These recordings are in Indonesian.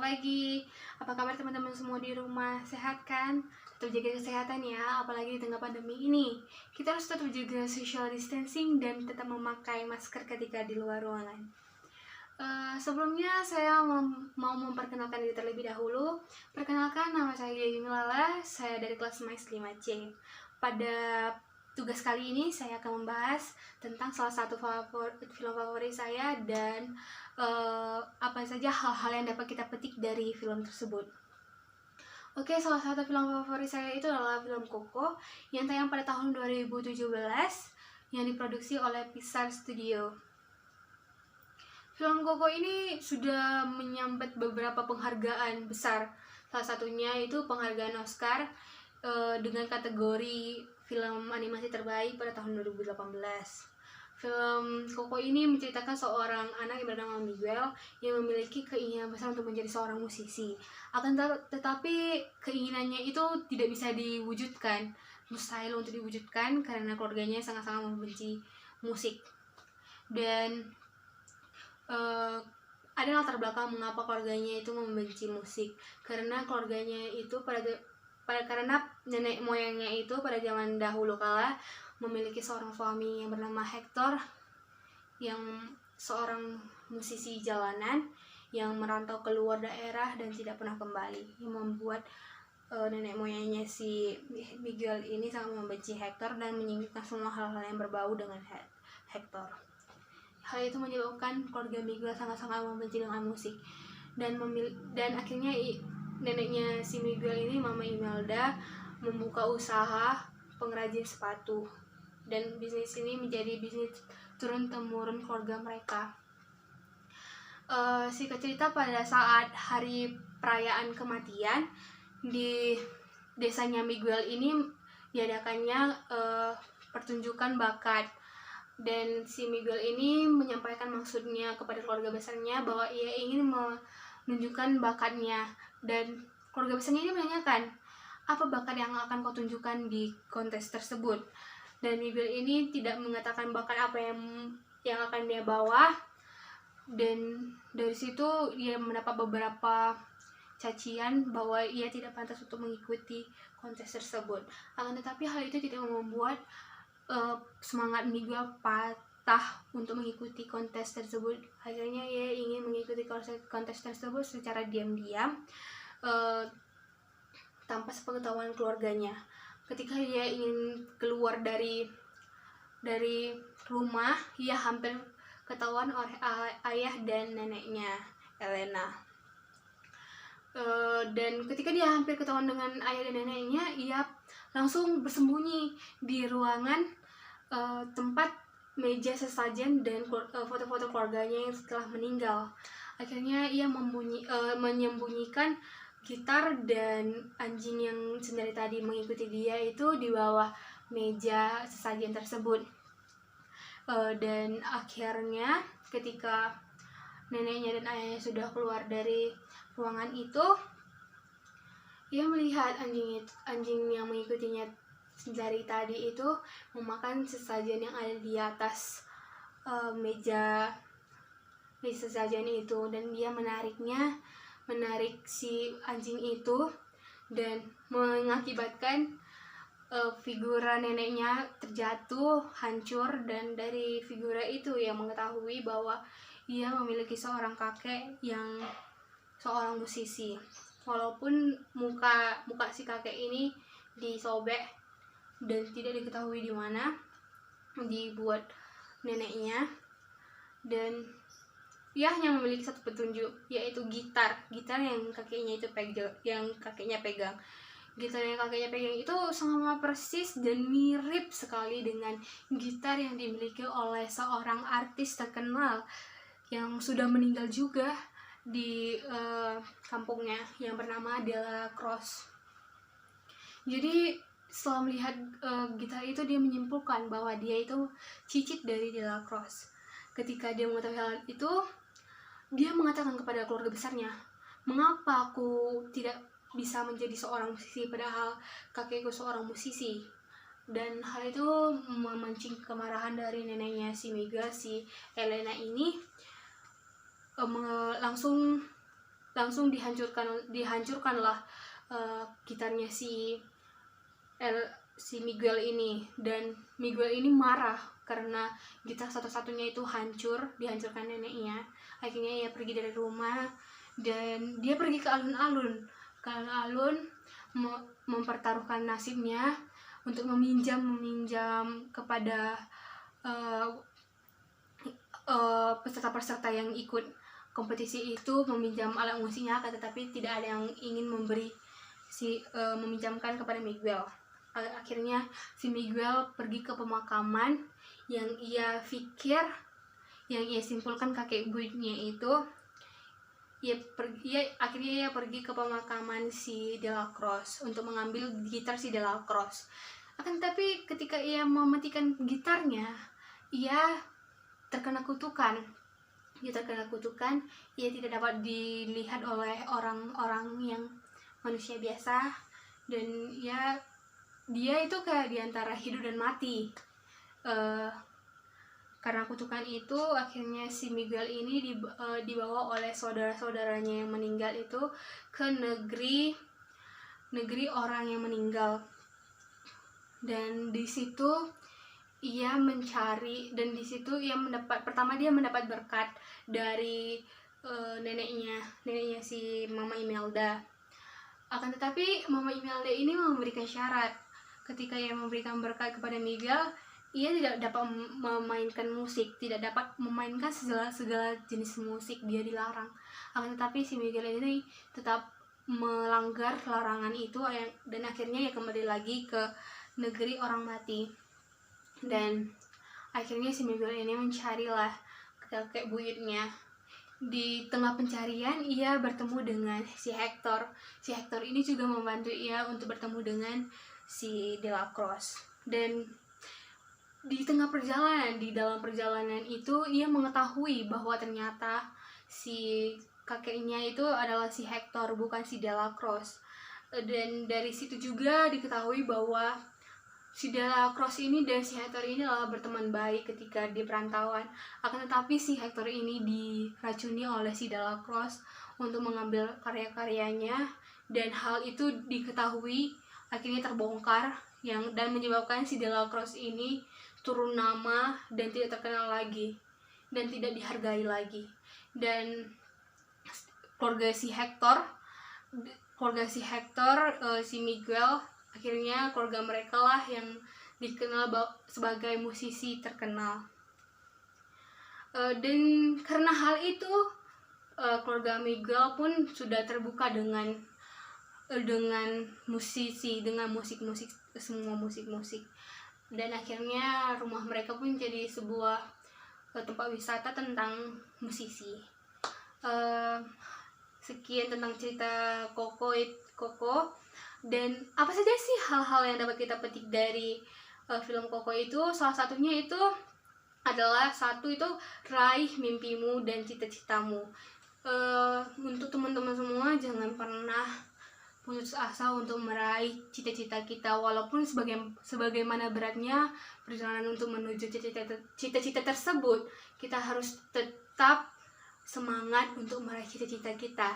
pagi. Apa kabar teman-teman semua di rumah? Sehat kan? Tetap jaga kesehatan ya, apalagi di tengah pandemi ini. Kita harus tetap jaga social distancing dan tetap memakai masker ketika di luar ruangan. Sebelumnya saya mau memperkenalkan diri terlebih dahulu. Perkenalkan, nama saya Dewi Milala, saya dari kelas MAIS 5C. Pada tugas kali ini saya akan membahas tentang salah satu film favorit saya dan apa saja hal-hal yang dapat kita petik dari film tersebut. Oke, salah satu film favorit saya itu adalah film Coco yang tayang pada tahun 2017 yang diproduksi oleh Pixar Studio. Film Coco ini sudah menyabet beberapa penghargaan besar. Salah satunya itu penghargaan Oscar dengan kategori film animasi terbaik pada tahun 2018. Film Coco ini menceritakan seorang anak yang bernama Miguel yang memiliki keinginan besar untuk menjadi seorang musisi. Tetapi keinginannya itu tidak bisa diwujudkan, mustahil untuk diwujudkan karena keluarganya sangat-sangat membenci musik. Dan ada latar belakang mengapa keluarganya itu membenci musik, karena keluarganya itu karena nenek moyangnya itu pada zaman dahulu kala memiliki seorang suami yang bernama Hector, yang seorang musisi jalanan yang merantau keluar daerah dan tidak pernah kembali, yang membuat nenek moyangnya si Miguel ini sangat membenci Hector dan menyingkirkan semua hal-hal yang berbau dengan Hector. Hal itu menyebabkan keluarga Miguel sangat-sangat membenci dengan musik dan akhirnya neneknya si Miguel ini, Mama Imelda, membuka usaha pengrajin sepatu, dan bisnis ini menjadi bisnis turun-temurun keluarga mereka. Singkat cerita, pada saat hari perayaan kematian di desanya Miguel ini diadakannya pertunjukan bakat, dan si Miguel ini menyampaikan maksudnya kepada keluarga besarnya bahwa ia ingin menunjukkan bakatnya, dan keluarga besarnya ini menanyakan, apa bakat yang akan kau tunjukkan di kontes tersebut? Dan Miguel ini tidak mengatakan bakat apa yang akan dia bawa, dan dari situ dia mendapat beberapa cacian bahwa ia tidak pantas untuk mengikuti kontes tersebut. Akan tetapi hal itu tidak membuat semangat Miguel patah untuk mengikuti kontes tersebut. Akhirnya ia ingin mengikuti kontes tersebut secara diam-diam tanpa sepengetahuan keluarganya. Ketika dia ingin keluar dari rumah, ia hampir ketahuan oleh ayah dan neneknya, Elena. Dan ketika dia hampir ketahuan dengan ayah dan neneknya, ia langsung bersembunyi di ruangan tempat meja sesajen dan foto-foto keluarganya yang telah meninggal. Akhirnya ia menyembunyikan gitar dan anjing yang sendiri tadi mengikuti dia itu di bawah meja sesajen tersebut. Dan akhirnya ketika neneknya dan ayahnya sudah keluar dari ruangan itu, ia melihat anjing yang mengikutinya dari tadi itu memakan sesajen yang ada di atas meja sesajen itu, dan dia menarik si anjing itu dan mengakibatkan figura neneknya terjatuh, hancur, dan dari figura itu yang mengetahui bahwa ia memiliki seorang kakek yang seorang musisi. Walaupun muka si kakek ini disobek dan tidak diketahui di mana dibuat neneknya, dan ia hanya memiliki satu petunjuk, yaitu gitar yang kakeknya pegang. Gitar yang kakeknya pegang itu sama persis dan mirip sekali dengan gitar yang dimiliki oleh seorang artis terkenal yang sudah meninggal juga di kampungnya, yang bernama Dela Cross. Jadi setelah melihat gitar itu, dia menyimpulkan bahwa dia itu cicit dari Dela Cross. Ketika dia mengetahui hal itu, dia mengatakan kepada keluarga besarnya, mengapa aku tidak bisa menjadi seorang musisi padahal kakekku seorang musisi. Dan hal itu memancing kemarahan dari neneknya si Miguel, si Elena ini langsung langsung dihancurkanlah gitarnya si Miguel ini. Dan Miguel ini marah karena gitar satu-satunya itu dihancurkan neneknya. Akhirnya ia pergi dari rumah dan dia pergi ke alun-alun mempertaruhkan nasibnya untuk meminjam kepada peserta-peserta yang ikut kompetisi itu, meminjam alat musiknya, tetapi tidak ada yang ingin meminjamkan kepada Miguel. Akhirnya si Miguel pergi ke pemakaman yang ia simpulkan kakek buyutnya itu. Akhirnya ia pergi ke pemakaman si Delacroix untuk mengambil gitar si Delacroix. Akan tetapi ketika ia mematikan gitarnya, ia terkena kutukan. Ia tidak dapat dilihat oleh orang-orang yang manusia biasa, dan dia itu kayak diantara hidup dan mati. Karena kutukan itu, akhirnya si Miguel ini dibawa oleh saudara-saudaranya yang meninggal itu ke negeri orang yang meninggal. Dan di situ ia mencari, dan di situ dia mendapat berkat dari neneknya si Mama Imelda. Akan tetapi Mama Imelda ini memberikan syarat. Ketika ia memberikan berkat kepada Miguel, ia tidak dapat memainkan musik, tidak dapat memainkan segala jenis musik, dia dilarang. Akan tetapi si Miguel ini tetap melanggar larangan itu, dan akhirnya ia kembali lagi ke negeri orang mati. Dan akhirnya si Miguel ini mencarilah kakek buyutnya. Di tengah pencarian ia bertemu dengan si Hector. Si Hector ini juga membantu ia untuk bertemu dengan si Delacroix. Dan di dalam perjalanan itu ia mengetahui bahwa ternyata si kakeknya itu adalah si Hector, bukan si Delacroix. Dan dari situ juga diketahui bahwa si Delacroix ini dan si Hector ini adalah berteman baik ketika di perantauan. Akan tetapi si Hector ini diracuni oleh si Delacroix untuk mengambil karya-karyanya, dan hal itu diketahui akhirnya terbongkar dan menyebabkan si Delacroix ini turun nama dan tidak terkenal lagi dan tidak dihargai lagi. Dan keluarga si Hector, si Miguel, akhirnya keluarga mereka lah yang dikenal sebagai musisi terkenal. Dan karena hal itu, keluarga Miguel pun sudah terbuka dengan musisi, dengan musik-musik, semua musik-musik. Dan akhirnya rumah mereka pun jadi sebuah tempat wisata tentang musisi. Sekian tentang cerita Coco. Dan apa saja sih hal-hal yang dapat kita petik dari film Coco itu? Salah satunya itu adalah raih mimpimu dan cita-citamu. Untuk teman-teman semua, jangan pernah putus asa untuk meraih cita-cita kita, walaupun sebagaimana beratnya perjalanan untuk menuju cita-cita tersebut, kita harus tetap semangat untuk meraih cita-cita kita.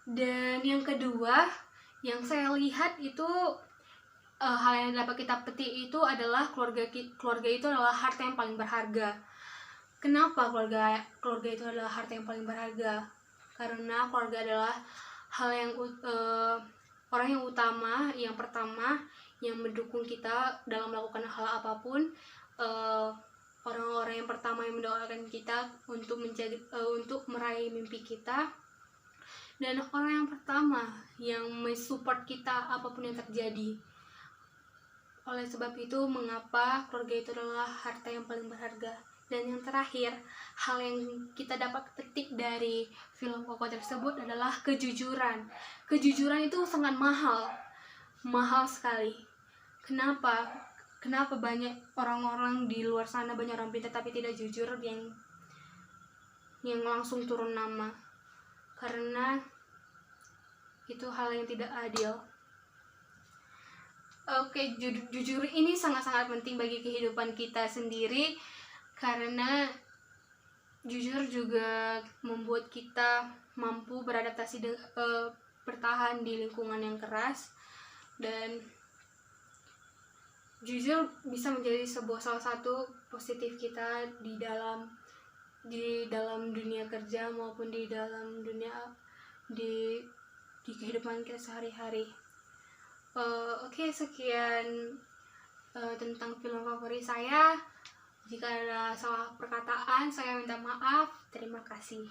Dan yang kedua yang saya lihat itu, hal yang dapat kita petik itu adalah keluarga itu adalah harta yang paling berharga. Kenapa keluarga itu adalah harta yang paling berharga? Karena keluarga adalah orang yang utama, yang pertama, yang mendukung kita dalam melakukan hal apapun. Orang-orang yang pertama yang mendoakan kita untuk meraih mimpi kita, dan orang yang pertama yang mensupport kita apapun yang terjadi. Oleh sebab itu, mengapa keluarga itu adalah harta yang paling berharga. Dan yang terakhir, hal yang kita dapat petik dari film Coco tersebut adalah kejujuran. Kejujuran itu sangat mahal sekali. Kenapa banyak orang-orang di luar sana, banyak orang pintar tapi tidak jujur, yang langsung turun nama? Karena itu hal yang tidak adil. Oke, jujur ini sangat-sangat penting bagi kehidupan kita sendiri, karena jujur juga membuat kita mampu beradaptasi bertahan di lingkungan yang keras, dan jujur bisa menjadi salah satu positif kita di dalam dunia kerja maupun di dalam dunia di kehidupan kita sehari-hari. Oke, sekian tentang film favorit saya. Jika ada salah perkataan, saya minta maaf. Terima kasih.